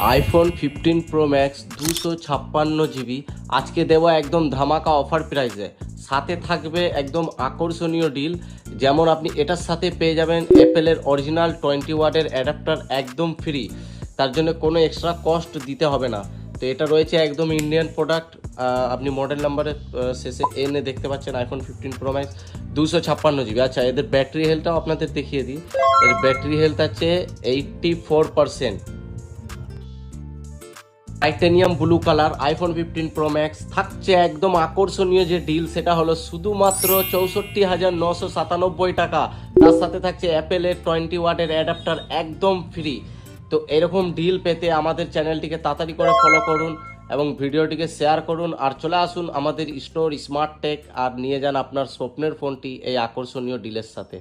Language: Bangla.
আইফোন 15 প্রো ম্যাক্স 256 জিবি আজকে দেওয়া একদম ধামাকা অফার প্রাইসে, সাথে থাকবে একদম আকর্ষণীয় ডিল। যেমন আপনি এটার সাথে পেয়ে যাবেন অ্যাপেলের অরিজিনাল 20 ওয়াটের অ্যাডাপ্টার একদম ফ্রি, তার জন্য কোনো এক্সট্রা কস্ট দিতে হবে না। তো এটা রয়েছে একদম ইন্ডিয়ান প্রোডাক্ট। আপনি মডেল নাম্বারের শেষে এনে দেখতে পাচ্ছেন আইফোন 15 প্রো ম্যাক্স 256 জিবি। আচ্ছা, এদের ব্যাটারি হেলথটাও আপনাদের দেখিয়ে দিই। এর ব্যাটারি হেলথ আছে 84%। Titanium blue colour iPhone 15 pro max থাকছে একদম আকর্ষণীয় যে ডিল, সেটা হলো শুধুমাত্র 64,997 টাকা। তার সাথে থাকছে অ্যাপেলের 20 ওয়াটের অ্যাডাপ্টার একদম ফ্রি। তো এরকম ডিল পেতে আমাদের চ্যানেলটিকে তাড়াতাড়ি করে ফলো করুন এবং ভিডিওটিকে শেয়ার করুন, আর চলে আসুন আমাদের স্টোর স্মার্ট টেক আর নিয়ে যান আপনার স্বপ্নের ফোনটি এই আকর্ষণীয় ডিলের সাথে।